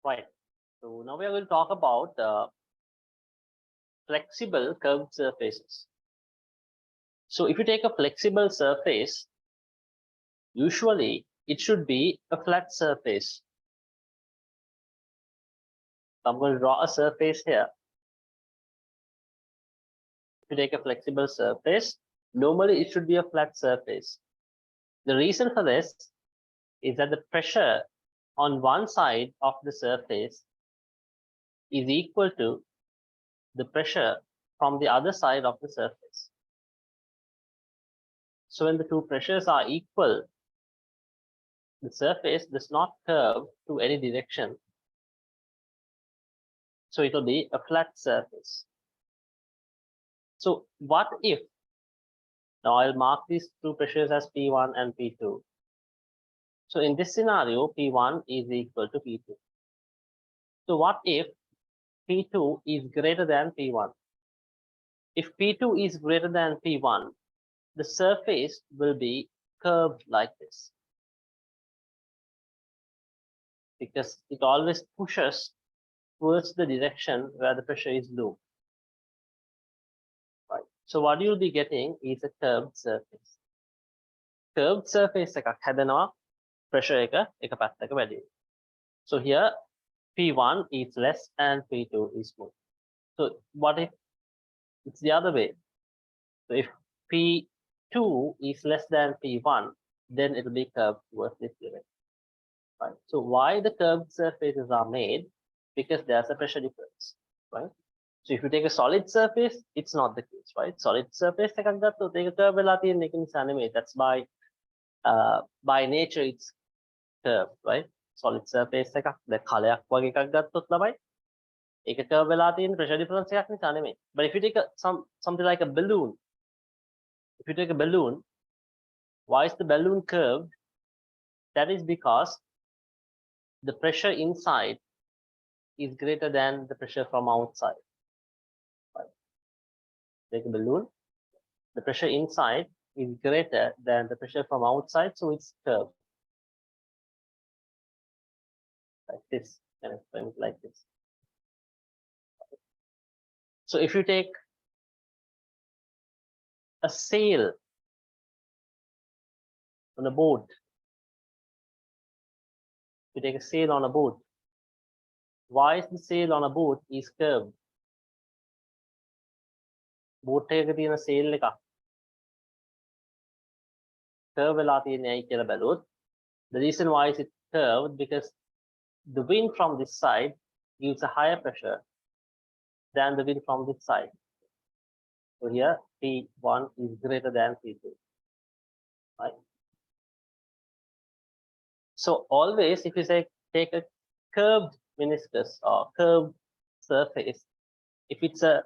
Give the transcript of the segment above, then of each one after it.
Right. So now we are going to talk about flexible curved surfaces. So if you take a flexible surface, usually it should be a flat surface. So I'm going to draw a surface here. If you take a flexible surface, normally it should be a flat surface. The reason for this is that the pressure on one side of the surface is equal to the pressure from the other side of the surface. So when the two pressures are equal, the surface does not curve to any direction. So it will be a flat surface. So what if, now I'll mark these two pressures as P1 and P2. So in this scenario, P1 is equal to P2. So what if P2 is greater than P1? If P2 is greater than P1, the surface will be curved like this, because it always pushes towards the direction where the pressure is low. Right. So what you'll be getting is a curved surface. Curved surface එකක් හැදෙනවා pressure එක පැත්තක වැඩි. So here P1 is less and P2 is more. So what if it's the other way? So if P2 is less than P1, then it will be curved towards this direction. Right. So why the curved surfaces are made? Because there's a pressure difference, right? So if you take a solid surface, it's not the case, right? Solid surface එකක් ගත්තොත් ඒක curve වෙලා තියෙන එක නිසා නෙමෙයි. That's by nature it's curved, right? Solid surface එකක් දැන් කලයක් වගේ එකක් ගත්තොත් ළමයි ඒක curve වෙලා තියෙන pressure difference එකක් නිසා නෙමෙයි. But if you take something like a balloon, if you take a balloon, why is the balloon curved? That is because the pressure inside is greater than the pressure from outside. Right. Take a balloon, the pressure inside is greater than the pressure from outside, so it's curved. Like this, can explain it like this. So if you take a sail on a boat, you take a sail on a boat, why is the sail on a boat is curved? Boat එකක තියෙන sail එක curve වෙලා තියෙන්නේ ඇයි කියලා බැලුවොත්, the reason why is it curved because the wind from this side gives a higher pressure than the wind from this side. So here P1 is greater than P2, right? So always if you say take a curved meniscus or curved surface, if it's a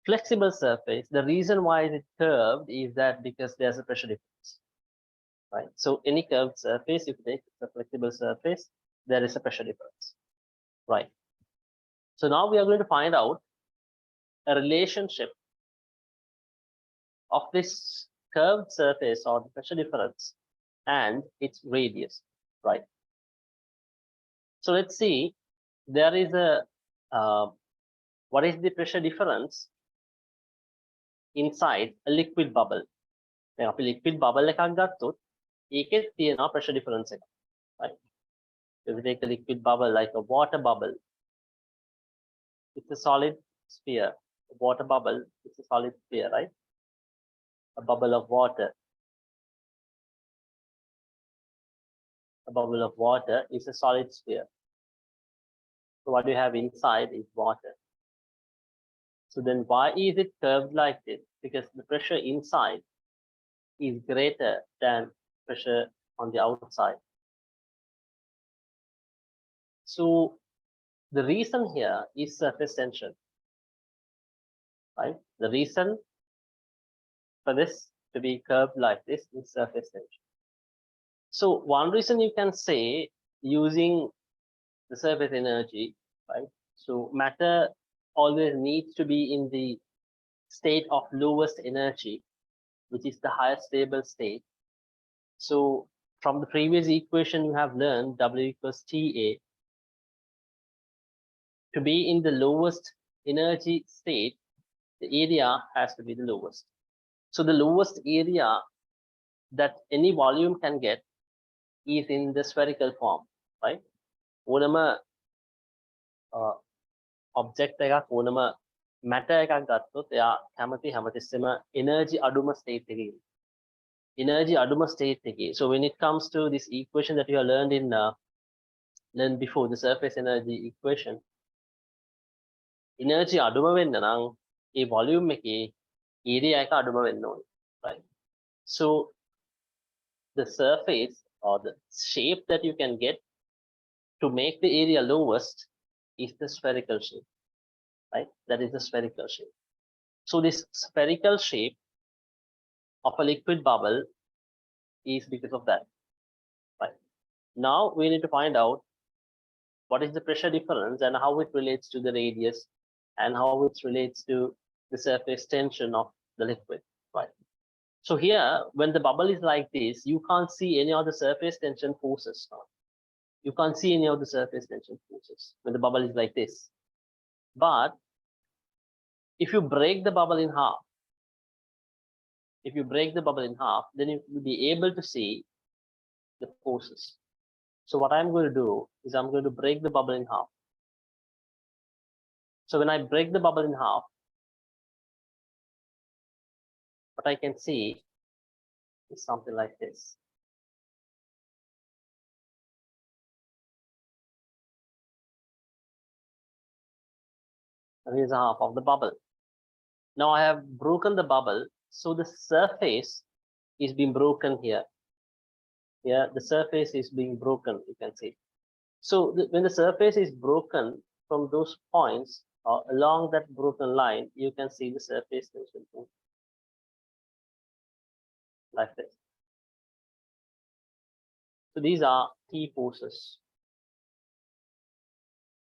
flexible surface, the reason why is it curved is that because there's a pressure difference, right? So any curved surface, if you take a flexible surface, there is a pressure difference, right? So now we are going to find out a relationship of this curved surface or the pressure difference and its radius, right? So let's see, there is a what is the pressure difference inside a liquid bubble? දැන් අපි liquid bubble එකක් ගත්තොත් ඒකෙත් තියෙනවා pressure difference එක, right? If we take a liquid bubble like a water bubble, it's a solid sphere. A water bubble is a solid sphere, right? A bubble of water. A bubble of water is a solid sphere. So what you have inside is water. So then why is it curved like this? Because the pressure inside is greater than pressure on the outside. So the reason here is surface tension, right? The reason for this to be curved like this is surface tension. So one reason you can say using the surface energy, right? So matter always needs to be in the state of lowest energy, which is the highest stable state. So from the previous equation you have learned W equals TA. to be in the lowest energy state, the area has to be the lowest. So the lowest area that any volume can get is in the spherical form, right? ඕනම object එකක් ඕනම matter එකක් ගත්තොත් එයා කැමති හැමතිස්සෙම energy අඩුම state එකේ. Energy අඩුම state එකේ. So when it comes to this equation that you have learned before, the surface energy equation, energy අඩුම වෙන්න නම් ඒ volume එකේ area එක අඩුම වෙන්න ඕනේ, right? So the surface or the shape that you can get to make the area lowest is the spherical shape, right? That is the spherical shape. So this spherical shape of a liquid bubble is because of that, right? Now we need to find out what is the pressure difference and how it relates to the radius and how it relates to the surface tension of the liquid, right? So here, when the bubble is like this, you can't see any of the surface tension forces now. You can't see any of the surface tension forces when the bubble is like this. But if you break the bubble in half, then you will be able to see the forces. So what I'm going to do is I'm going to break the bubble in half. So when I break the bubble in half, what I can see is something like this. And here's a half of the bubble. Now I have broken the bubble, so the surface is being broken here. Here, the surface is being broken, you can see. So when the surface is broken from those points, along that broken line, you can see the surface tension force. Like this. So these are T forces.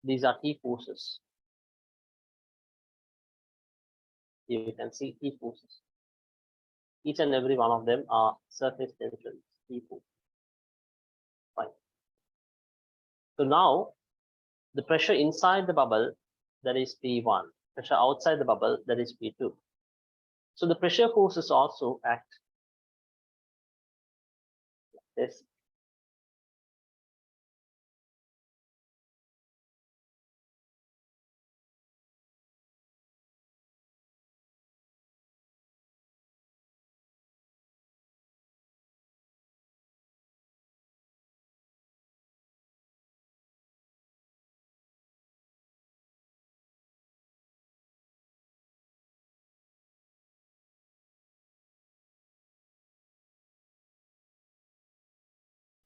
These are T forces. Here you can see T forces. Each and every one of them are surface tensions, T forces. Fine. So now the pressure inside the bubble, that is P1. Pressure outside the bubble, that is P2. So the pressure forces also act like this.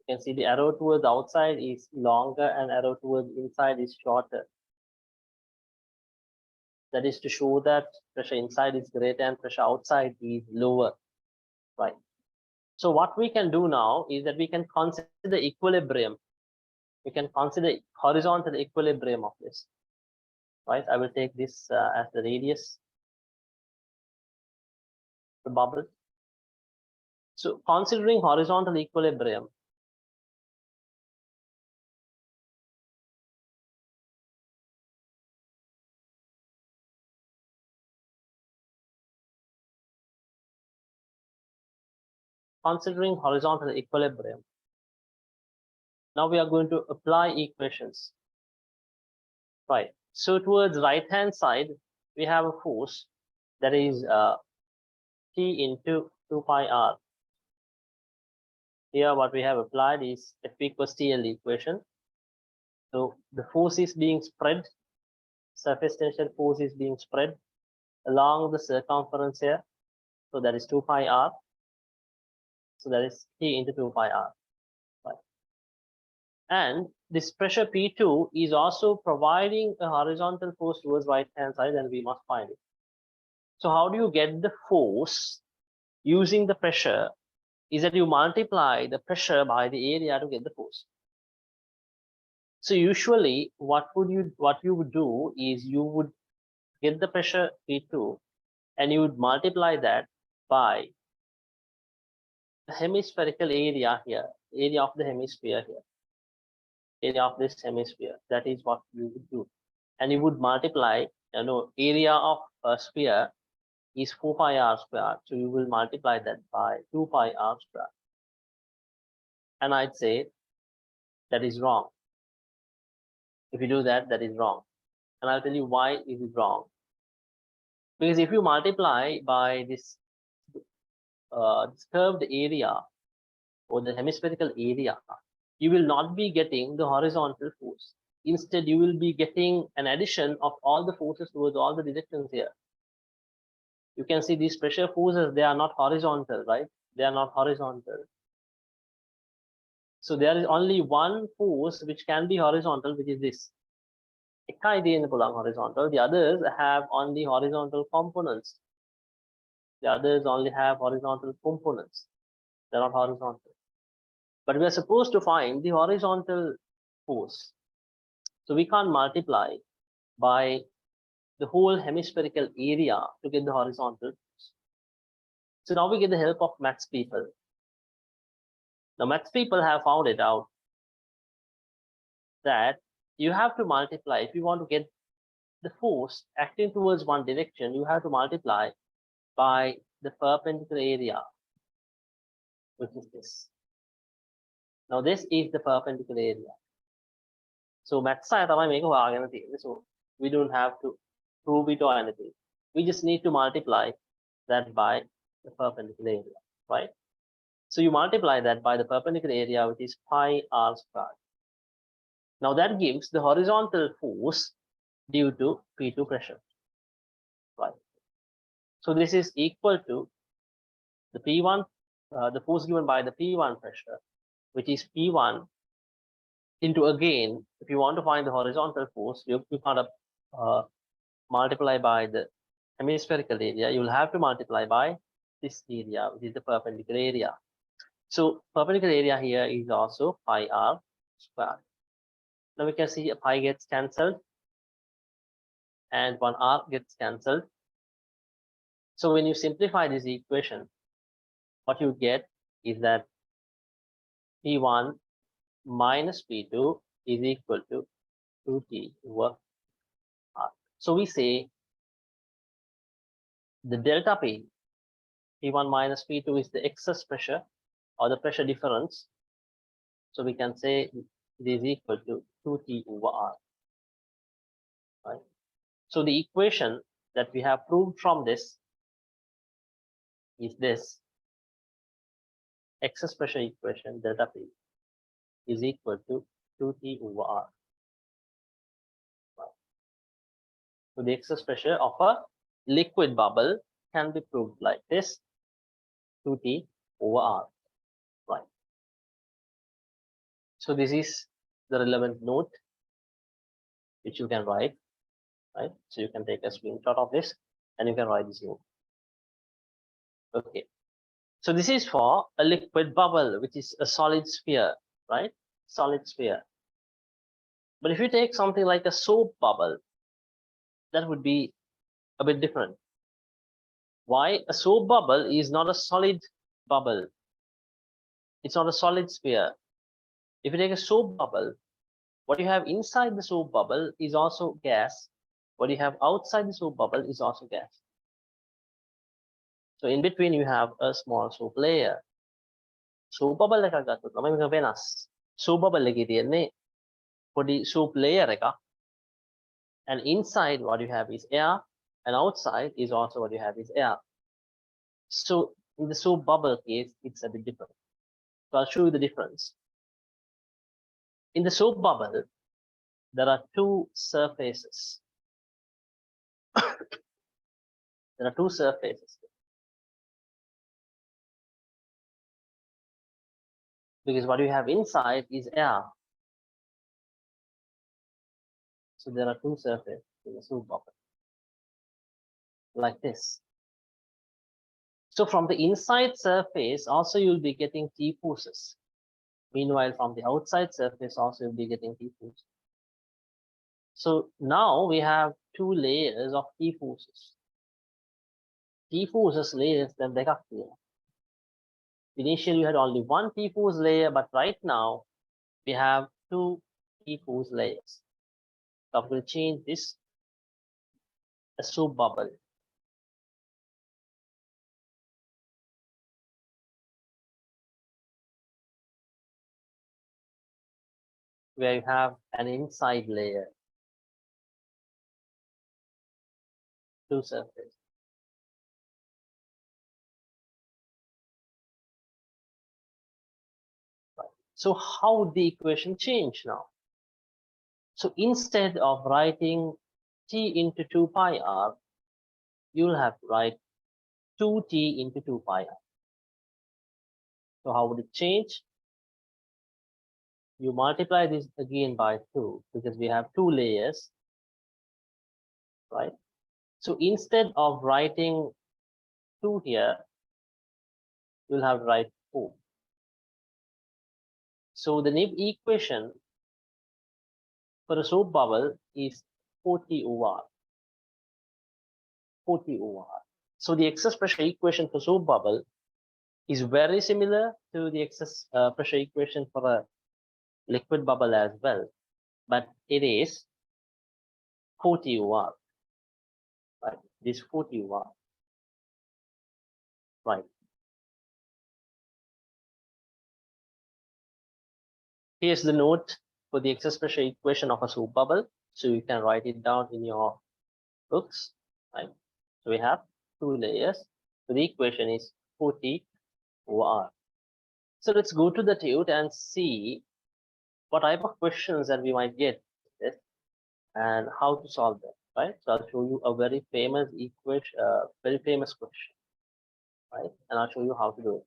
You can see the arrow towards outside is longer and arrow towards inside is shorter. That is to show that pressure inside is greater and pressure outside is lower, right? So what we can do now is that we can consider equilibrium. We can consider horizontal equilibrium of this, right? I will take this as the radius, the bubble. So considering horizontal equilibrium, now we are going to apply equations, right? So towards right hand side, we have a force that is T into 2 pi r. Here what we have applied is F equals TL equation. So the force is being spread, surface tension force is being spread along the circumference here. So that is 2 pi r. So that is T into 2 pi r. Right. And this pressure P2 is also providing a horizontal force towards right hand side, and we must find it. So how do you get the force using the pressure? Is that you multiply the pressure by the area to get the force. So usually what you would do is you would get the pressure P2 and you would multiply that by the hemispherical area here, area of the hemisphere here, area of this hemisphere. That is what you would do. and you would multiply, area of a sphere is 4 pi r squared. So you will multiply that by 2 pi r squared. And I'd say that is wrong. If you do that, that is wrong. And I'll tell you why is it wrong. Because if you multiply by this curved area or the hemispherical area, you will not be getting the horizontal force. Instead, you will be getting an addition of all the forces towards all the directions here. You can see these pressure forces, they are not horizontal, right? They are not horizontal. So there is only one force which can be horizontal, which is this. Horizontal. The others have only horizontal components. The others only have horizontal components. They're not horizontal. But we are supposed to find the horizontal force. So we can't multiply by the whole hemispherical area to get the horizontal force. So now we get the help of maths people. Now maths people have found it out that you have to multiply. If you want to get the force acting towards one direction, you have to multiply by the perpendicular area, which is this. Now this is the perpendicular area. So maths side so we don't have to prove it or anything. We just need to multiply that by the perpendicular area, right? So you multiply that by the perpendicular area, which is pi r squared. Now that gives the horizontal force due to P2 pressure, right? So this is equal to the P1, the force given by the P1 pressure, which is P1 into, again, if you want to find the horizontal force, you can't multiply by the hemispherical area. You will have to multiply by this area, which is the perpendicular area. So perpendicular area here is also pi r squared. Now we can see a pi gets cancelled and one r gets cancelled. So when you simplify this equation, what you get is that P1 minus P2 is equal to 2t over r. So we say the delta P, P1 minus P2 is the excess pressure or the pressure difference. So we can say it is equal to 2t over r, right? So the equation that we have proved from this is this. Excess pressure equation, delta P, is equal to 2t over r. Right. So the excess pressure of a liquid bubble can be proved like this, 2t over r, right? So this is the relevant note which you can write, right? So you can take a screenshot of this and you can write this note. Okay. So this is for a liquid bubble, which is a solid sphere, right? Solid sphere. But if you take something like a soap bubble, that would be a bit different. Why? A soap bubble is not a solid bubble. It's not a solid sphere. If you take a soap bubble, what you have inside the soap bubble is also gas. What you have outside the soap bubble is also gas. So in between you have a small soap layer. Soap bubble එකක් ගත්තොත් තමයි මේක වෙනස්. Soap bubble එකේ තියෙන්නේ පොඩි soap layer එකක්. And inside what you have is air, and outside is also what you have is air. So in the soap bubble case, it's a bit different. So I'll show you the difference. In the soap bubble, there are two surfaces. There are two surfaces. Because what you have inside is air. So there are two surfaces in the soap bubble, like this. So from the inside surface, also you'll be getting T forces. Meanwhile, from the outside surface, also you'll be getting T forces. So now we have two layers of T forces. T forces layers then they got here. Initially, you had only one T force layer, but right now we have two T force layers. So I'm going to change this a soup bubble. Where you have an inside layer to surface. Right. So how the equation change now? So instead of writing t into 2 pi r, you'll have to write 2t into 2 pi r. So how would it change? You multiply this again by 2 because we have 2 layers, right? So instead of writing 2 here, you'll have to write 4. So the Nib equation for a soap bubble is 40 over. 40 over. So the excess pressure equation for soap bubble is very similar to the excess pressure equation for a liquid bubble as well, but it is 40 over. Right? This 40 over. Right. Here's the note for the excess pressure equation of a soap bubble. So you can write it down in your books. Right. So we have 2 layers. So the equation is 40 over R. So let's go to the tute and see what type of questions that we might get this and how to solve them. Right. So I'll show you a very famous equation, very famous question. Right. And I'll show you how to do it.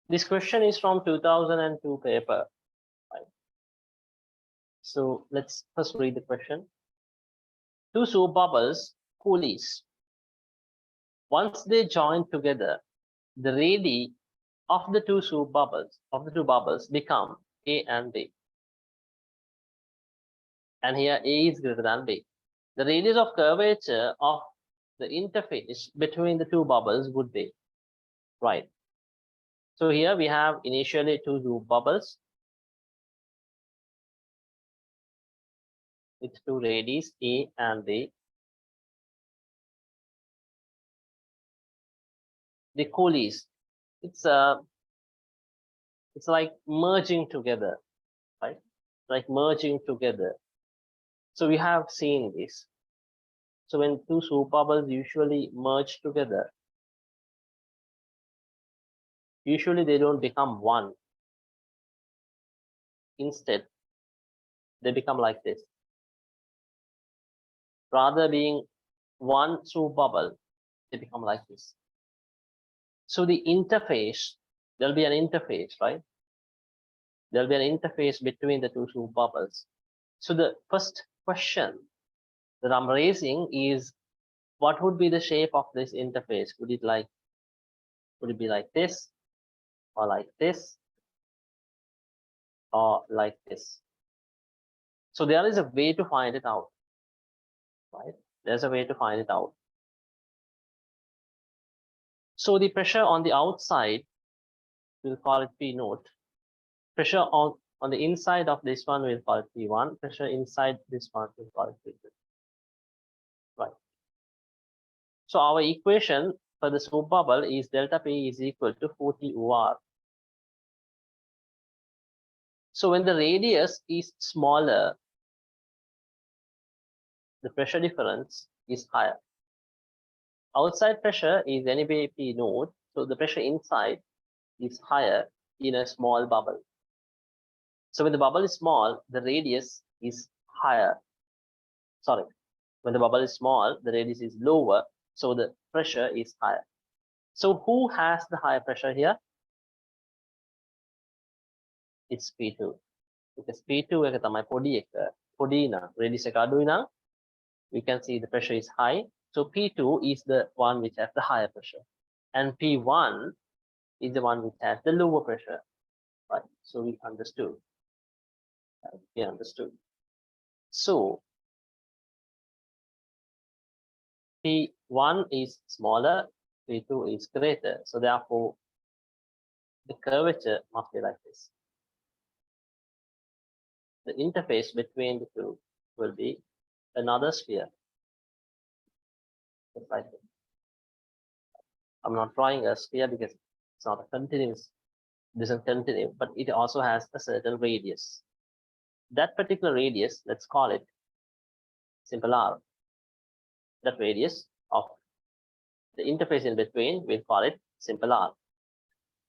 This question is from 2002 paper. Right. So let's first read the question. 2 soap bubbles, coolies. Once they join together, the radii of the two bubbles become A and B. And here A is greater than B. The radius of curvature of the interface between the two bubbles would be, right? So here we have initially 2 soap bubbles with 2 radius A and B. The coolies, it's like merging together, right? Like merging together. So we have seen this. So when 2 soap bubbles usually merge together, usually they don't become one. Instead, they become like this. Rather being one soap bubble, they become like this. So the interface, there'll be an interface, right? There'll be an interface between the 2 soap bubbles. So the first question that I'm raising is, what would be the shape of this interface? Would it be like this, or like this, or like this? So there is a way to find it out, right? There's a way to find it out. So the pressure on the outside, we'll call it P naught. Pressure on the inside of this one, we'll call it P1. Pressure inside this one, we'll call it P2. Right. So our equation for the soap bubble is delta P is equal to 40 OR. So when the radius is smaller, the pressure difference is higher. Outside pressure is anyway P naught, so the pressure inside is higher in a small bubble. So when the bubble is small, the radius is higher. Sorry, when the bubble is small, the radius is lower, so the pressure is higher. So who has the higher pressure here? It's P2. Because P2 එක තමයි පොඩි එක. පොඩි නම් radius එක අඩුයි නම් we can see the pressure is high. So P2 is the one which has the higher pressure. And P1 is the one which has the lower pressure. Right? So we understood. We understood. So P1 is smaller, P2 is greater. So therefore, the curvature must be like this. the interface between the two will be another sphere. Just like this. I'm not drawing a sphere because it's not a continuous, it isn't continue, but it also has a certain radius. That particular radius, let's call it simple r. That radius of the interface in between, we'll call it simple r.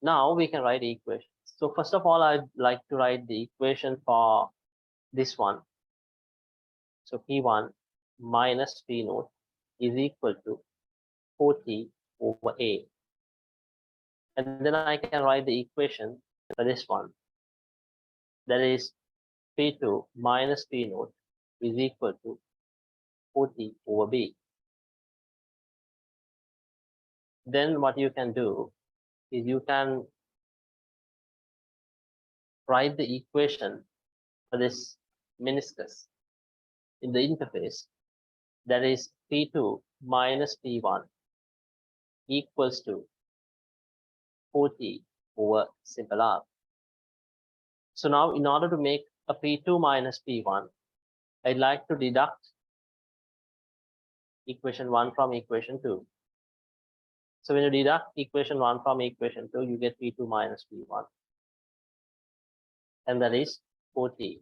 Now we can write the equation. So first of all, I'd like to write the equation for this one. So P1 minus P naught is equal to 4T over A. And then I can write the equation for this one. That is P2 minus P naught is equal to 4T over B. Then what you can do is you can write the equation for this meniscus in the interface. That is P2 minus P1 equals to 4T over simple r. So now in order to make a P2 minus P1, I'd like to deduct equation 1 from equation 2. So when you deduct equation 1 from equation 2, you get P2 minus P1. And that is 4T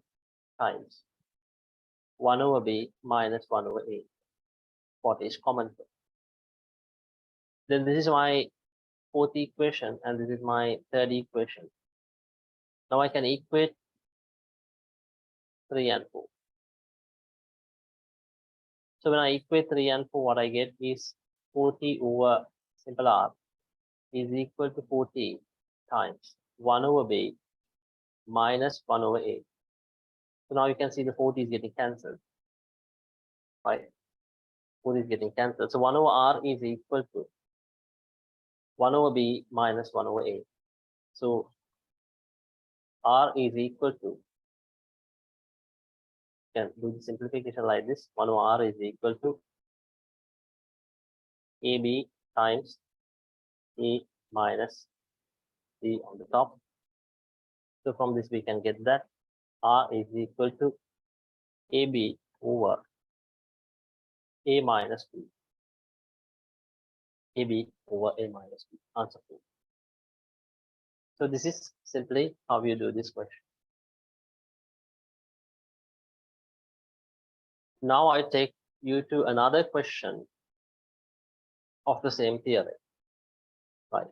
times 1 over B minus 1 over A. 40 is common. Then this is my fourth equation and this is my third equation. Now I can equate 3 and 4. So when I equate 3 and 4, what I get is 4T over simple r is equal to 4T times 1 over B minus 1 over A. So now you can see the 4T is getting cancelled, right? 4 is getting cancelled. So 1 over R is equal to 1 over B minus 1 over A. So R is equal to, you can do the simplification like this. 1 over R is equal to AB times A minus B on the top. So from this we can get that R is equal to AB over A minus B. AB over A minus B. Answer 2. So this is simply how you do this question. Now I take you to another question of the same theorem, right?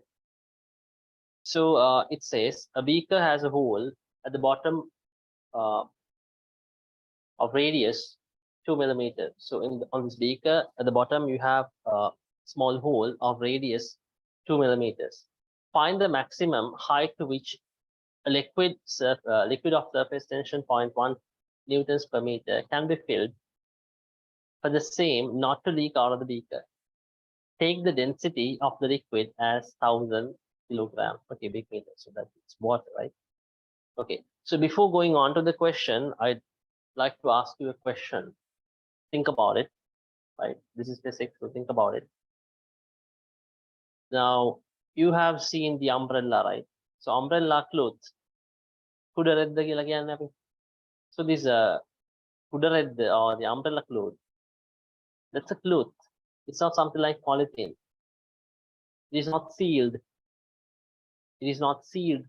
So it says a beaker has a hole at the bottom of radius 2 millimeters. So on this beaker at the bottom you have a small hole of radius 2 millimeters. Find the maximum height to which a liquid of surface tension 0.1 newtons per meter can be filled for the same not to leak out of the beaker. Take the density of the liquid as 1000 kilogram per cubic meter. So that's water, right? Okay. So before going on to the question, I'd like to ask you a question. Think about it, right? This is physics, so think about it. Now, you have seen the umbrella, right? So umbrella cloth. So this kudaredda or the umbrella cloth, that's a cloth. It's not something like polythene. It is not sealed. It is not sealed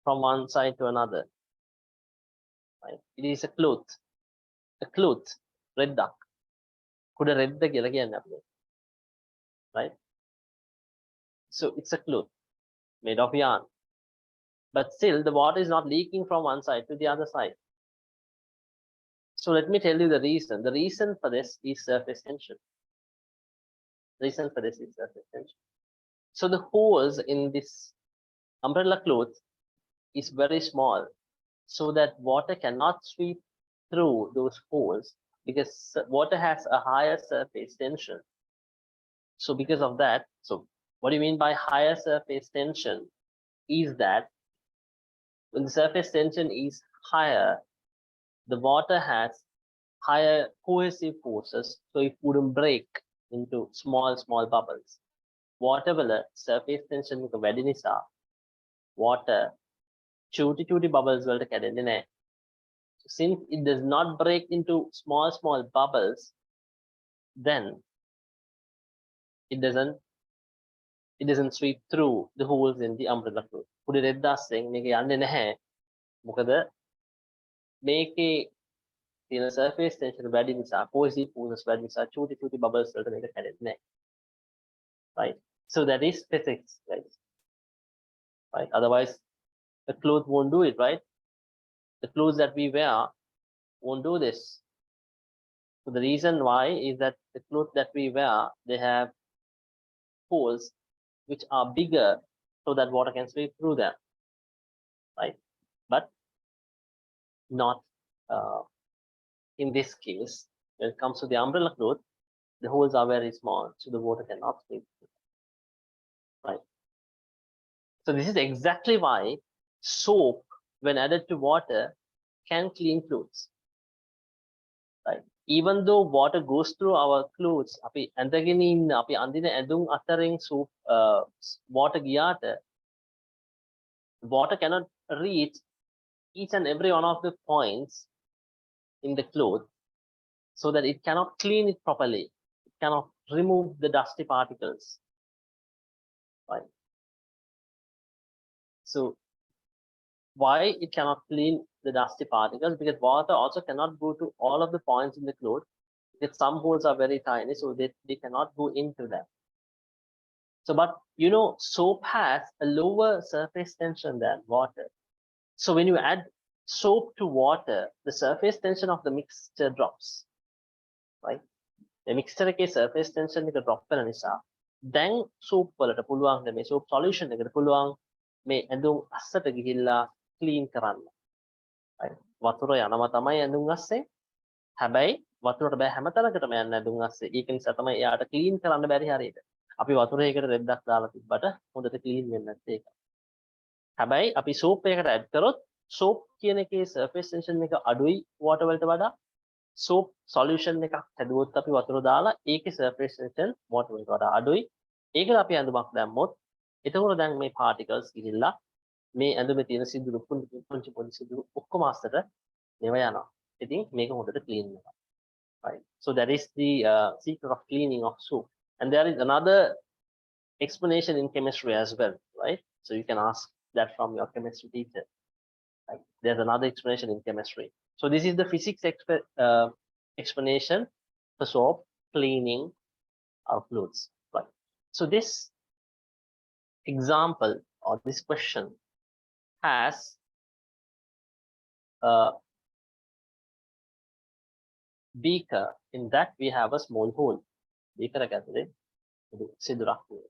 from one side to another. Right? It is a cloth. A cloth. Reddak. Kudaredda කියලා කියන්නේ අපි. Right? So it's a cloth made of yarn. But still the water is not leaking from one side to the other side. So let me tell you the reason. The reason for this is surface tension. Reason for this is surface tension. So the holes in this umbrella cloth is very small, so that water cannot sweep through those holes because water has a higher surface tension. So because of that, so what do you mean by higher surface tension? Is that when the surface tension is higher, the water has higher cohesive forces, so it wouldn't break into small bubbles. Water වල surface tension එක වැඩි නිසා water චූටි bubbles වලට කැඩෙන්නේ නැහැ. since it does not break into small bubbles, then it doesn't sweep through the holes in the umbrella fluid. උඩ රෙද්දාස්සෙන් මේක යන්නේ නැහැ. මොකද මේකේ තියෙන surface tension වැඩි නිසා, cohesiveness වැඩි නිසා චූටි bubbles වලට මේක කැඩෙන්නේ නැහැ. Right? So that is physics, guys. Right? Otherwise, the clothes won't do it, right? The clothes that we wear won't do this. So the reason why is that the clothes that we wear, they have holes which are bigger so that water can sweep through them, right? But not in this case. When it comes to the umbrella cloth, the holes are very small, so the water cannot sweep through, right? So this is exactly why soap, when added to water, can clean clothes, right? Even though water goes through our clothes, අපි ඇඳගෙන ඉන්න අපි අඳින ඇඳුම් අතරින් soap water ගියාට water cannot reach each and every one of the points in the cloth so that it cannot clean it properly. It cannot remove the dusty particles, right? So why it cannot clean the dusty particles? Because water also cannot go to all of the points in the cloth, because some holes are very tiny, so they cannot go into them. So, but you know, soap has a lower surface tension than water. So when you add soap to water, the surface tension of the mixture drops, right? The mixture එකේ surface tension එක drop වෙන නිසා දැන් soap වලට පුළුවන් මේ soap solution එකට පුළුවන් මේ ඇඳුම් අස්සට ගිහිල්ලා clean කරන්න, right? වතුර යනවා තමයි ඇඳුම් අස්සේ. හැබැයි වතුරට බෑ හැමතැනකටම යන්න ඇඳුම් අස්සේ. ඒක නිසා තමයි එයාට clean කරන්න බැරි හරියට. අපි වතුරේකට රෙද්දක් දාලා තිබ්බට හොඳට clean වෙන්නේ නැත්තේ ඒක. හැබැයි අපි soap එකකට add කරොත් soap කියන එකේ surface tension එක අඩුයි water වලට වඩා. soap solution එකක් හැදුවොත් අපි වතුර දාලා ඒකේ surface tension water වලට වඩා අඩුයි. ඒකට අපි ඇඳුමක් දැම්මොත් එතකොට දැන් මේ particles ගිහිල්ලා මේ ඇඳුමේ තියෙන සිදුරු පුංචි සිදුරු ඔක්කොම අස්සට මේව යනවා. ඉතින් මේක හොඳට clean වෙනවා. Right? So that is the secret of cleaning of soap. And there is another explanation in chemistry as well, right? So you can ask that from your chemistry teacher. Right? There's another explanation in chemistry. So this is the physics explanation for soap cleaning our clothes. Right? So this example or this question has a beaker. In that we have a small hole. Beaker ඇතුලේ සිදුරක් තියෙනවා.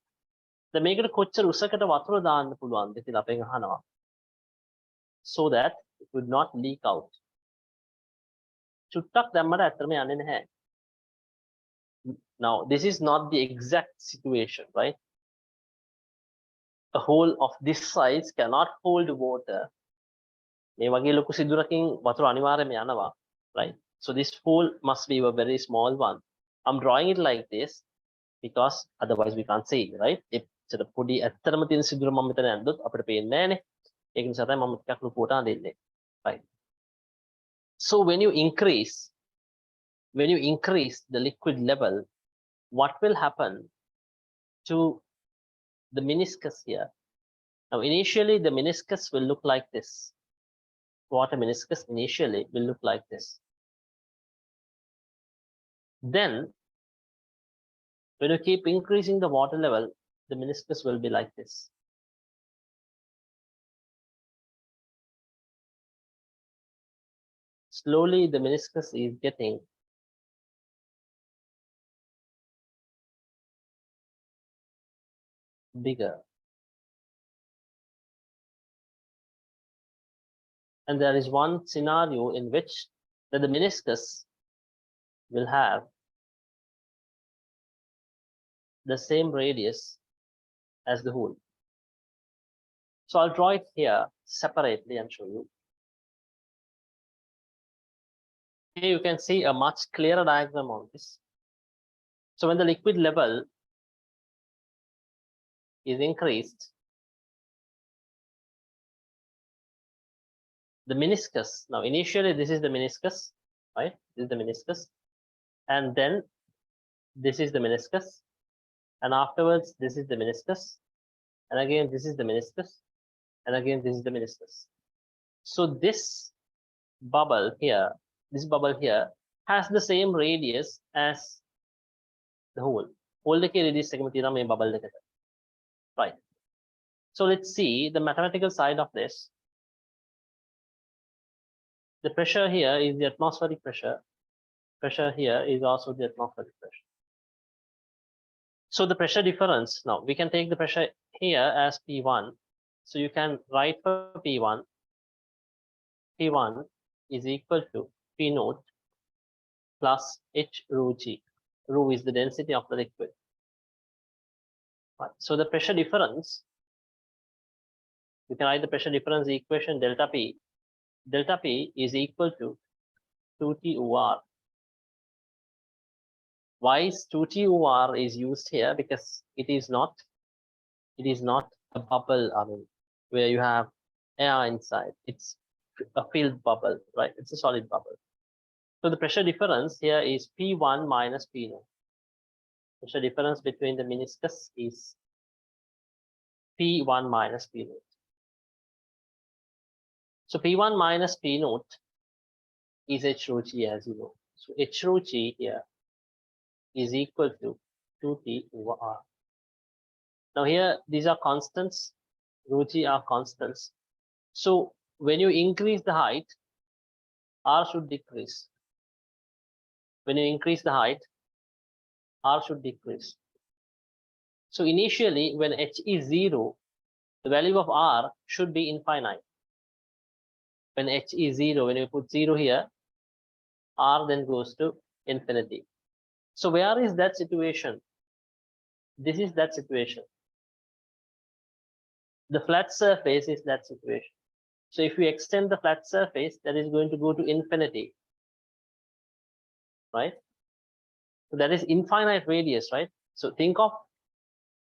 දැන් මේකට කොච්චර උසකට වතුර දාන්න පුළුවන්ද කියලා අපෙන් අහනවා. So that it would not leak out. චුට්ටක් දැම්මට ඇත්තටම යන්නේ නැහැ. Now this is not the exact situation, right? A hole of this size cannot hold water. මේ වගේ ලොකු සිදුරකින් වතුර අනිවාර්යයෙන්ම යනවා, right? So this hole must be a very small one. I'm drawing it like this because otherwise we can't see, right? එච්චර පොඩි ඇත්තටම තියෙන සිදුර මම මෙතන ඇන්දොත් අපිට පේන්නේ නැහැනේ. ඒක නිසා තමයි මම ටිකක් ලොකුවට අඳින්නේ. Right? So when you increase the liquid level, what will happen to the meniscus here? Now initially the meniscus will look like this. Water meniscus initially will look like this. Then when you keep increasing the water level, the meniscus will be like this. Slowly the meniscus is getting bigger. And there is one scenario in which that the meniscus will have the same radius as the hole. So I'll draw it here separately and show you. Here you can see a much clearer diagram on this. So when the liquid level is increased, the meniscus. Now, initially, this is the meniscus, right? This is the meniscus. And then this is the meniscus. And afterwards, this is the meniscus. And again, this is the meniscus. And again, this is the meniscus. So this bubble here, has the same radius as the hole. Hole එකේ radius එකම තියෙනවා මේ bubble එකට. Right. So let's see the mathematical side of this. The pressure here is the atmospheric pressure. Pressure here is also the atmospheric pressure. So the pressure difference, now we can take the pressure here as P1. So you can write for P1. P1 is equal to P naught plus H rho G. Rho is the density of the liquid. Right. So the pressure difference, you can write the pressure difference equation delta P. Delta P is equal to 2T OR. Why is 2T OR is used here? Because it is not a bubble, I mean, where you have air inside. It's a filled bubble, right? It's a solid bubble. So the pressure difference here is P1 minus P naught. Pressure difference between the meniscus is P1 minus P naught. So P1 minus P naught is H rho G, as you know. So H rho G here is equal to 2T over R. Now here, these are constants. Rho G are constants. So when you increase the height, R should decrease. When you increase the height, R should decrease. So initially, when H is 0, the value of R should be infinite. When H is 0, when you put 0 here, R then goes to infinity. So where is that situation? This is that situation. The flat surface is that situation. So if we extend the flat surface, that is going to go to infinity, right? So that is infinite radius, right? So think of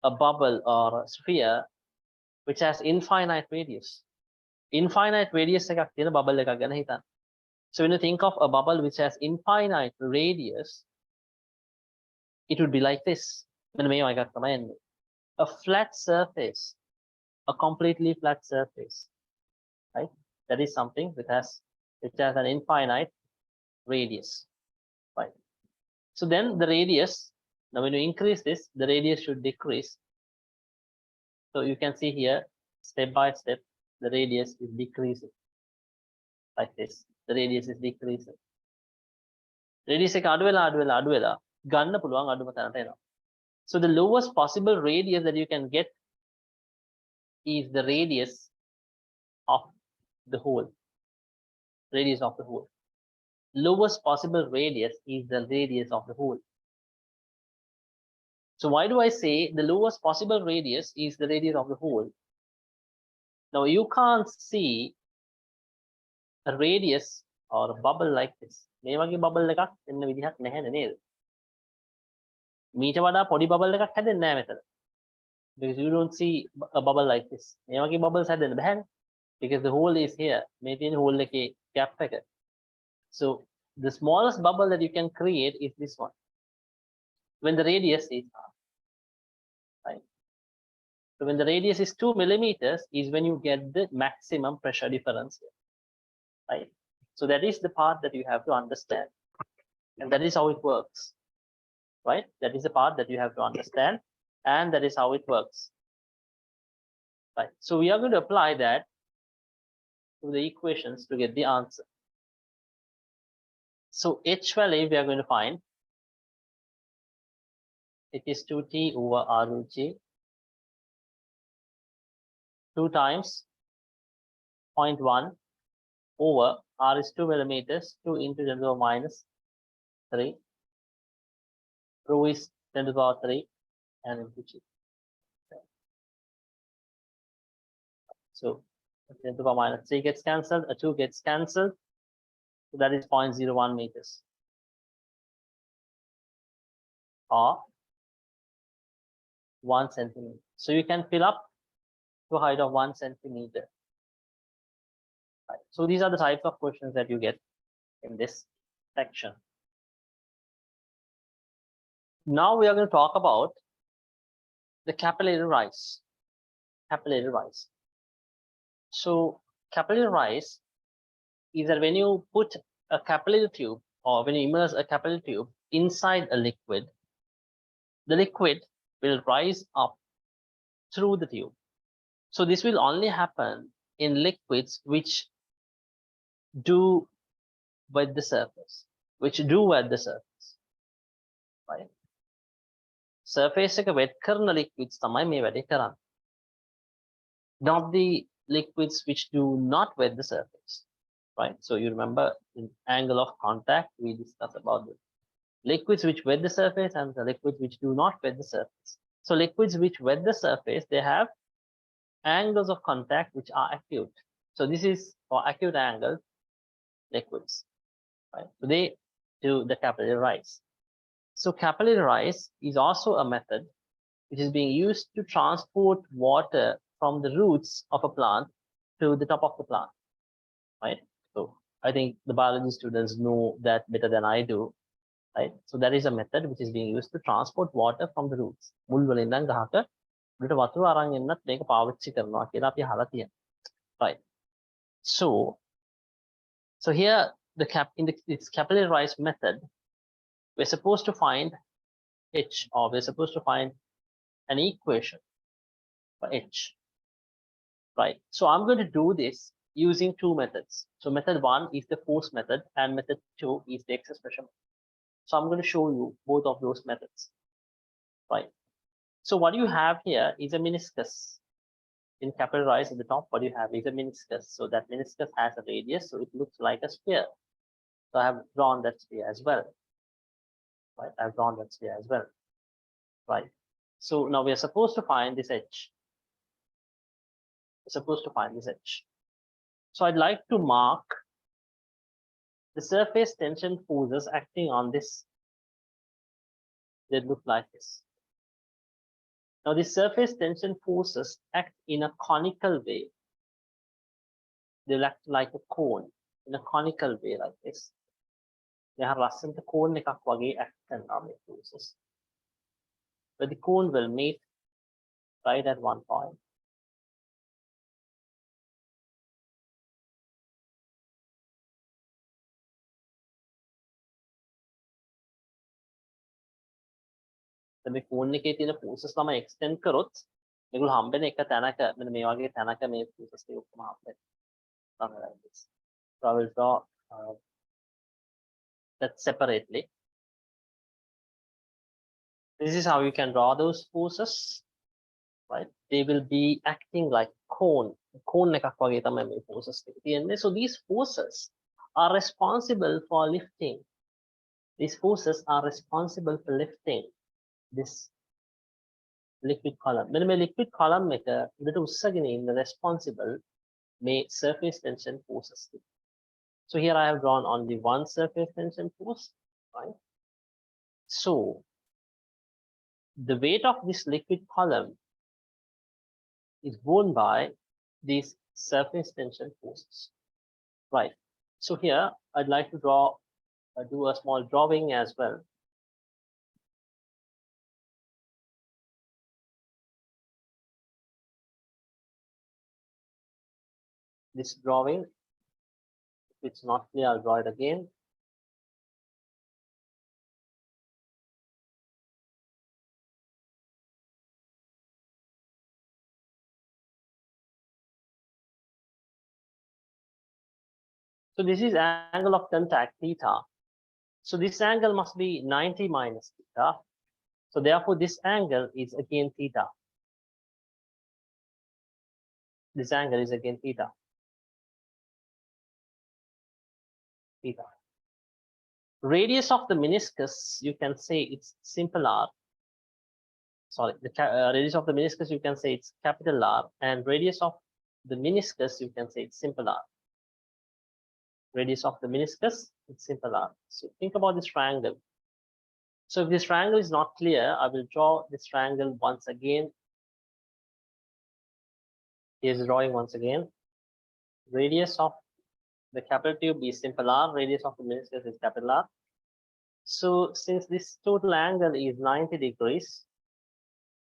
a bubble or a sphere which has infinite radius. Infinite radius එකක් තියෙන bubble එකක් ගැන හිතන්න. So when you think of a bubble which has infinite radius, it would be like this. A flat surface, a completely flat surface, right? That is something which has an infinite radius, right? So then the radius, now when you increase this, the radius should decrease. So you can see here, step by step, the radius is decreasing, like this. The radius is decreasing. Radius එක අඩු වෙලා ගන්න පුළුවන් අඩුම තැනට එනවා. So the lowest possible radius that you can get is the radius of the hole. Radius of the hole. Lowest possible radius is the radius of the hole. So why do I say the lowest possible radius is the radius of the hole? Now you can't see a radius or a bubble like this. මේ වගේ bubble එකක් එන්න විදිහක් නැහැ නේද? මීට වඩා පොඩි bubble එකක් හැදෙන්නේ නැහැ මෙතන. Because you don't see a bubble like this. මේ වගේ bubbles හැදෙන්න බෑනේ. Because the hole is here. මේ තියෙන hole එකේ gap එක. So the smallest bubble that you can create is this one. When the radius is R, right? So when the radius is 2 millimeters is when you get the maximum pressure difference here, right? So that is the part that you have to understand, and that is how it works, right? That is the part that you have to understand, and that is how it works, right? So we are going to apply that to the equations to get the answer. So H value we are going to find. It is 2T over R root G. 2 times 0.1 over R is 2 millimeters, 2 into 10 to the power minus 3. Rho is 10 to the power 3 and into G. So 10 to the power minus 3 gets cancelled, a 2 gets cancelled. So that is 0.01 meters. Or 1 centimeter. So you can fill up to a height of 1 centimeter. Right. So these are the types of questions that you get in this section. Now we are going to talk about the capillary rise. Capillary rise. So capillary rise is that when you put a capillary tube or when you immerse a capillary tube inside a liquid, the liquid will rise up through the tube. So this will only happen in liquids which do wet the surface, right? Surface එක wet කරන liquids තමයි මේ වැඩේ කරන්නේ. Not the liquids which do not wet the surface, right? So you remember in angle of contact, we discussed about the liquids which wet the surface and the liquids which do not wet the surface. So liquids which wet the surface, they have angles of contact which are acute. So this is for acute angle liquids, right? So they do the capillary rise. So capillary rise is also a method which is being used to transport water from the roots of a plant to the top of the plant, right? So I think the biology students know that better than I do, right? So that is a method which is being used to transport water from the roots. මුල් වලින් ඉඳන් ගහක උඩට වතුර අරන් එන්නත් මේක පාවිච්චි කරනවා කියලා අපි අහලා තියෙනවා, right? So here this capillary rise method, we're supposed to find H, or we're supposed to find an equation for H, right? So I'm going to do this using two methods. So method one is the force method and method two is the excess pressure method. So I'm going to show you both of those methods, right? So what you have here is a meniscus. In capillary rise at the top, what you have is a meniscus. So that meniscus has a radius, so it looks like a sphere. So I have drawn that sphere as well, right? I've drawn that sphere as well, right? So now we are supposed to find this H. We're supposed to find this H. So I'd like to mark the surface tension forces acting on this. They look like this. Now the surface tension forces act in a conical way. They'll act like a cone in a conical way like this. They have ලස්සනට cone එකක් වගේ act කරනවා මේ forces. But the cone will meet right at one point. මේ cone එකේ තියෙන forces තමයි extend කරොත් මේගොල්ලෝ හම්බෙන එක තැනක මෙන්න මේ වගේ තැනක මේ forces ටික ඔක්කොම හම්බෙන්නේ. Something like this. So I will draw that separately. This is how you can draw those forces, right? They will be acting like cone එකක් වගේ තමයි මේ forces ටික තියෙන්නේ. So these forces are responsible for lifting. These forces are responsible for lifting this liquid column. මෙන්න මේ liquid column එක උඩට උස්සගෙන ඉන්න responsible may surface tension forces. So here I have drawn only one surface tension force, right? So the weight of this liquid column is borne by these surface tension forces, right? So here I'd like to do a small drawing as well. This drawing, if it's not clear, I'll draw it again. So this is angle of contact theta. So this angle must be 90 minus theta. So therefore this angle is again theta. This angle is again theta. Theta. Radius of the meniscus, you can say it's simple R. Sorry, the radius of the meniscus, you can say it's capital R, and radius of the meniscus, you can say it's simple R. Radius of the meniscus, it's simple R. So think about this triangle. So if this triangle is not clear, I will draw this triangle once again. Here's the drawing once again. Radius of The capital tube is simple R, radius of the meniscus is capital R. So since this total angle is 90 degrees,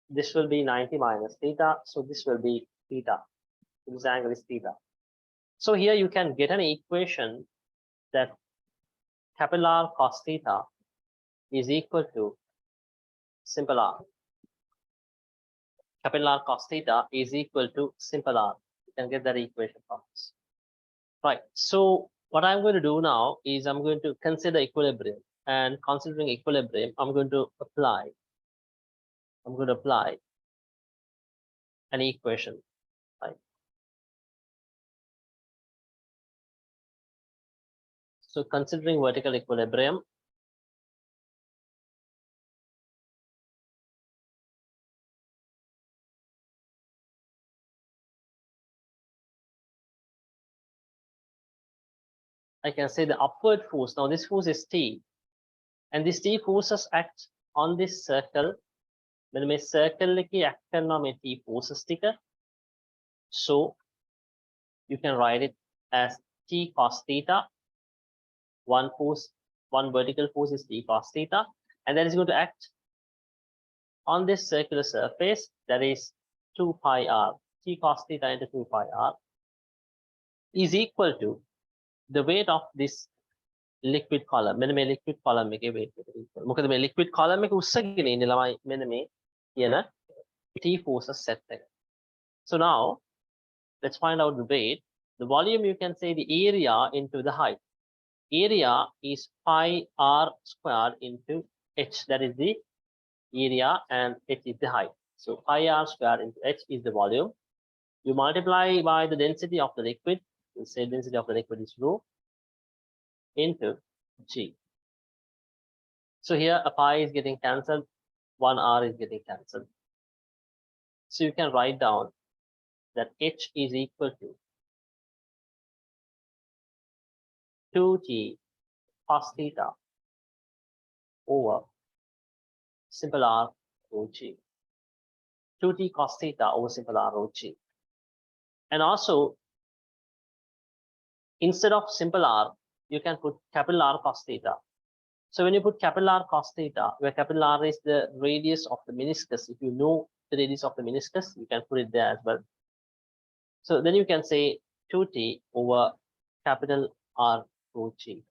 this will be 90 minus theta. So this will be theta. This angle is theta. So here you can get an equation that capital R cos theta is equal to simple R. Capital R cos theta is equal to simple R. You can get that equation from this. Right. So what I'm going to do now is I'm going to consider equilibrium. And considering equilibrium, I'm going to apply an equation. Right. So considering vertical equilibrium, I can say the upward force. Now this force is T, and this T forces act on this circle. When my circle act karna T forces sticker. So you can write it as T cos theta. One vertical force is T cos theta, and that is going to act on this circular surface, that is 2 pi r. T cos theta into 2 pi r is equal to the weight of this liquid column. මෙන්න මේ liquid column එකේ weight එක equal. මොකද මේ liquid column එක උස්සගෙන ඉන්නේ ළමයි මෙන්න මේ කියන T forces set එක. So now let's find out the weight. The volume, you can say the area into the height. Area is pi r squared into h. That is the area, and h is the height. So pi r squared into h is the volume. You multiply by the density of the liquid. You say density of the liquid is rho into g. So here a pi is getting cancelled, 1 r is getting cancelled. So you can write down that h is equal to 2t cos theta over simple r rho g. 2t cos theta over simple r rho g. And also, instead of simple r, you can put capital R cos theta. So when you put capital R cos theta, where capital R is the radius of the meniscus, if you know the radius of the meniscus, you can put it there as well. So then you can say 2t over capital R rho g.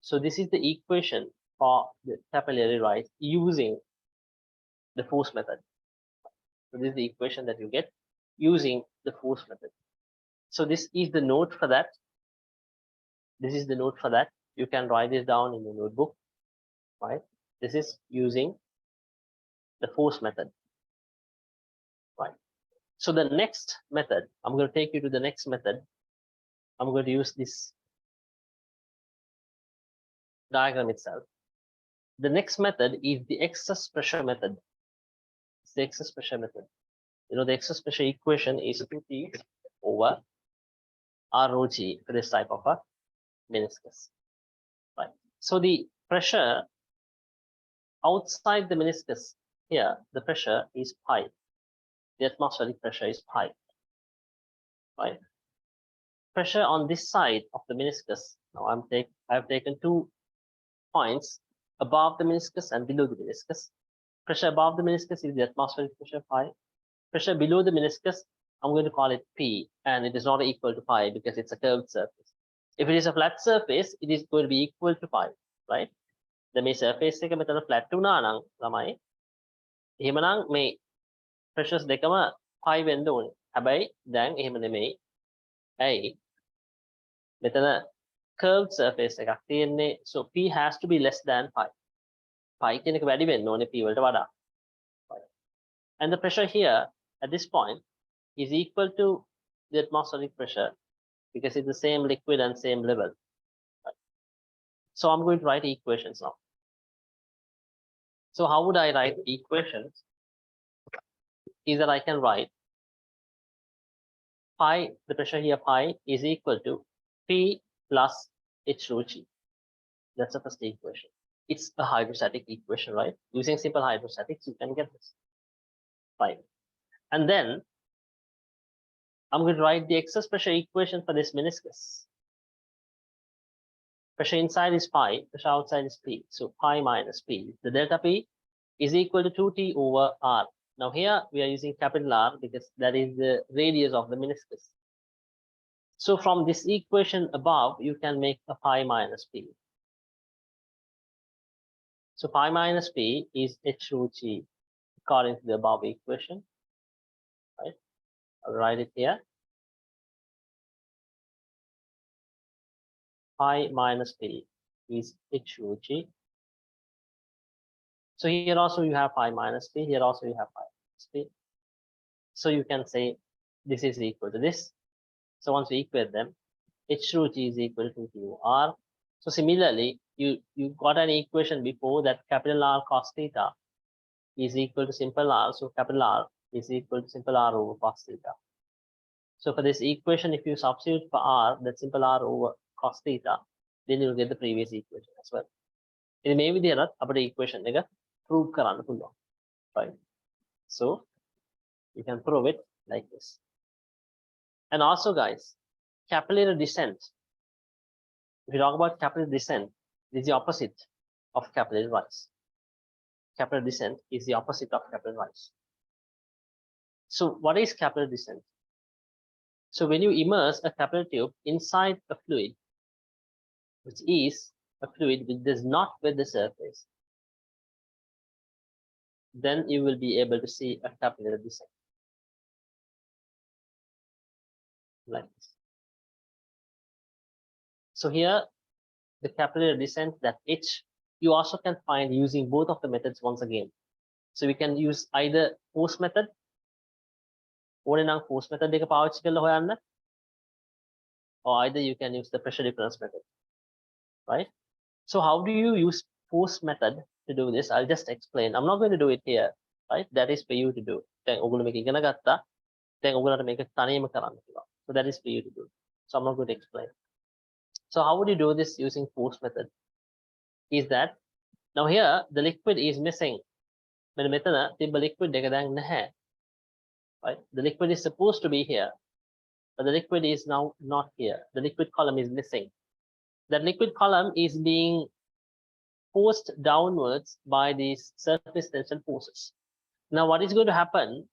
So this is the equation for the capillary rise using the force method. So this is the equation that you get using the force method. So this is the note for that. This is the note for that. You can write this down in your notebook, right? This is using the force method, right? So the next method, I'm going to take you to the next method. I'm going to use this diagram itself. The next method is the excess pressure method. It's the excess pressure method. You know, the excess pressure equation is 2T over R rho G for this type of a meniscus, right? So the pressure outside the meniscus here, the pressure is pi. The atmospheric pressure is pi, right? Pressure on this side of the meniscus. Now I've taken 2 points above the meniscus and below the meniscus. Pressure above the meniscus is the atmospheric pressure pi. Pressure below the meniscus, I'm going to call it P, and it is not equal to pi because it's a curved surface. If it is a flat surface, it is going to be equal to pi, right? The මේ surface එක මෙතන flat වුණා නම් ළමයි එහෙමනම් මේ pressures දෙකම pi වෙන්න ඕනේ. හැබැයි දැන් එහෙම නෙමෙයි. ඇයි? මෙතන curved surface එකක් තියෙන්නේ. So P has to be less than pi. Pi කියන එක වැඩි වෙන්න ඕනේ P වලට වඩා. And the pressure here at this point is equal to the atmospheric pressure because it's the same liquid and same level. Right? So I'm going to write equations now. So how would I write equations? Is that I can write pi, the pressure here pi is equal to P plus H rho G. That's the first equation. It's a hydrostatic equation, right? Using simple hydrostatics, you can get this. Right. And then I'm going to write the excess pressure equation for this meniscus. Pressure inside is pi, pressure outside is P. So pi minus P. The delta P is equal to 2T over R. Now here we are using capital R because that is the radius of the meniscus. So from this equation above, you can make a pi minus P. So pi minus P is H root G according to the above equation, right? I'll write it here. Pi minus P is H root G. So here also you have pi minus P, here also you have pi minus P. So you can say this is equal to this. So once we equate them, H root G is equal to 2 R. So similarly, you got an equation before that capital R cos theta is equal to simple R. So capital R is equal to simple R over cos theta. So for this equation, if you substitute for R, that simple R over cos theta, then you'll get the previous equation as well. In මේ විදිහට අපේ equation එක prove කරන්න පුළුවන්. Right? So you can prove it like this. And also guys, capillary descent. If you talk about capillary descent, it is the opposite of capillary rise. Capillary descent is the opposite of capillary rise. So what is capillary descent? So when you immerse a capillary tube inside a fluid, which is a fluid which does not wet the surface, then you will be able to see a capillary descent. Like this. So here, the capillary descent, that H, you also can find using both of the methods once again. So we can use either force method, ඕනේ නම් force method එක පාවිච්චි කරලා හොයන්න, or either you can use the pressure difference method, right? So how do you use force method to do this? I'll just explain. I'm not going to do it here, right? That is for you to do. දැන් ඔයගොල්ලෝ මේක ඉගෙන ගත්තා. දැන් ඔයගොල්ලන්ට මේක තනියම කරන්න පුළුවන්. So that is for you to do. So I'm not going to explain. So how would you do this using force method? Is that now here the liquid is missing. මෙන්න මෙතන තිබ්බ liquid එක දැන් නැහැ. Right? The liquid is supposed to be here, but the liquid is now not here. The liquid column is missing. That liquid column is being forced downwards by these surface tension forces. Now what is going to happen,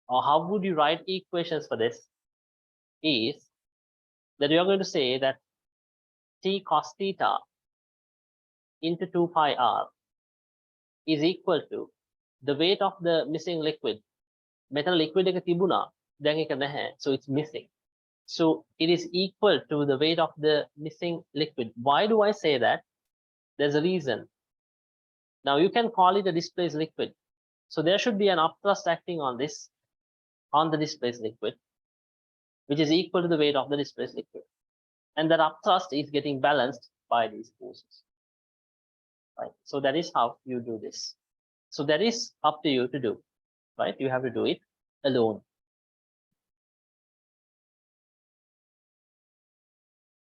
or how would you write equations for this, is that you are going to say that T cos theta into 2 pi R is equal to the weight of the missing liquid. Metal liquid එක තිබුණා, දැන් ඒක නැහැ, so it's missing. So it is equal to the weight of the missing liquid. Why do I say that? There's a reason. Now you can call it a displaced liquid. So there should be an upthrust acting on this, on the displaced liquid, which is equal to the weight of the displaced liquid. And that upthrust is getting balanced by these forces. Right? So that is how you do this. So that is up to you to do. Right? You have to do it alone.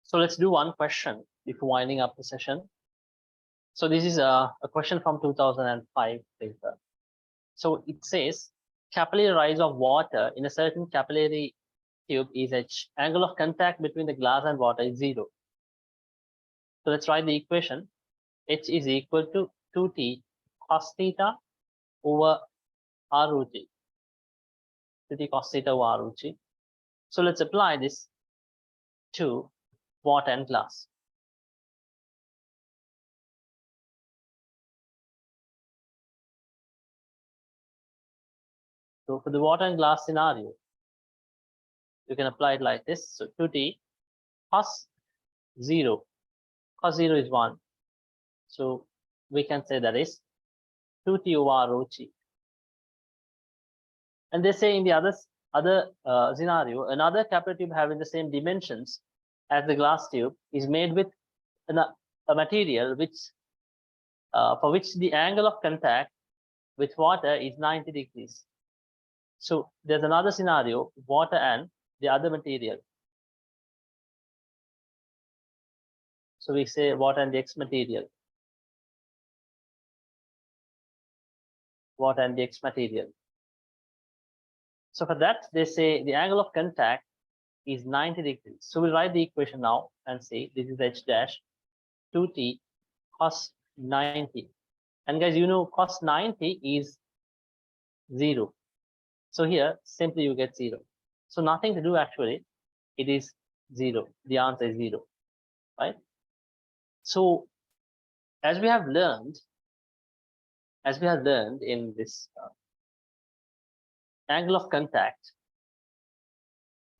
So let's do one question before winding up the session. So this is a question from 2005 paper. So it says capillary rise of water in a certain capillary tube is H. Angle of contact between the glass and water is 0. So let's write the equation. H is equal to 2T cos theta over R root G. 2T cos theta over R root G. So let's apply this to water and glass. So for the water and glass scenario, you can apply it like this. So 2T cos 0. Cos 0 is 1. So we can say that is 2T over R root G. And they say in the other scenario, another capillary tube having the same dimensions as the glass tube is made with a material which for which the angle of contact with water is 90 degrees. So there's another scenario, water and the other material. So we say water and the X material. Water and the X material. So for that, they say the angle of contact is 90 degrees. So we write the equation now and say this is h dash 2t cos 90. And guys, you know cos 90 is 0. So here simply you get 0. So nothing to do actually. It is 0. The answer is 0, right? So as we have learned in this angle of contact,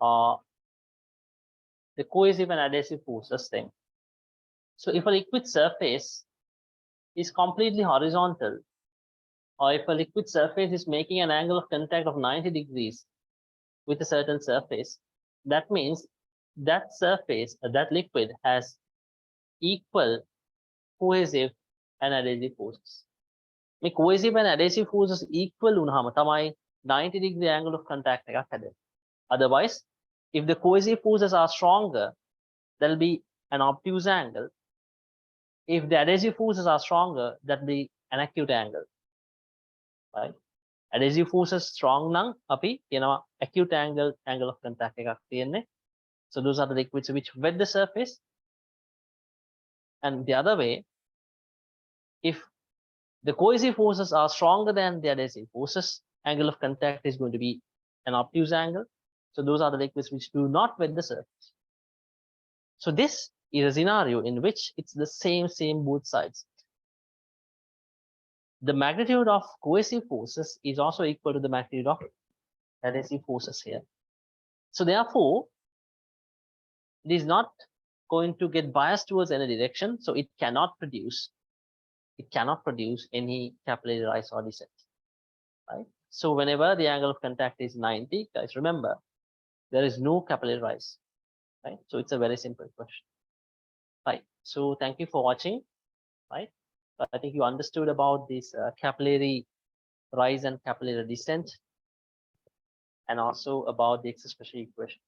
the cohesive and adhesive forces thing. So if a liquid surface is completely horizontal, or if a liquid surface is making an angle of contact of 90 degrees with a certain surface, that means that surface, that liquid has equal cohesive and adhesive forces. මේ cohesive and adhesive forces equal වුණාම තමයි 90 degree angle of contact එකක් හැදෙන්නේ. Otherwise, if the cohesive forces are stronger, there will be an obtuse angle. If the adhesive forces are stronger, that will be an acute angle. Right? Adhesive forces strong නම් අපි කියනවා acute angle of contact එකක් තියෙන්නේ. So those are the liquids which wet the surface. And the other way, if the cohesive forces are stronger than the adhesive forces, angle of contact is going to be an obtuse angle. So those are the liquids which do not wet the surface. So this is a scenario in which it's the same both sides. The magnitude of cohesive forces is also equal to the magnitude of adhesive forces here. So therefore, it is not going to get biased towards any direction. So it cannot produce any capillary rise or descent, right? So whenever the angle of contact is 90, guys, remember, there is no capillary rise, right? So it's a very simple question, right? So thank you for watching, right? I think you understood about this capillary rise and capillary descent, and also about the special equation.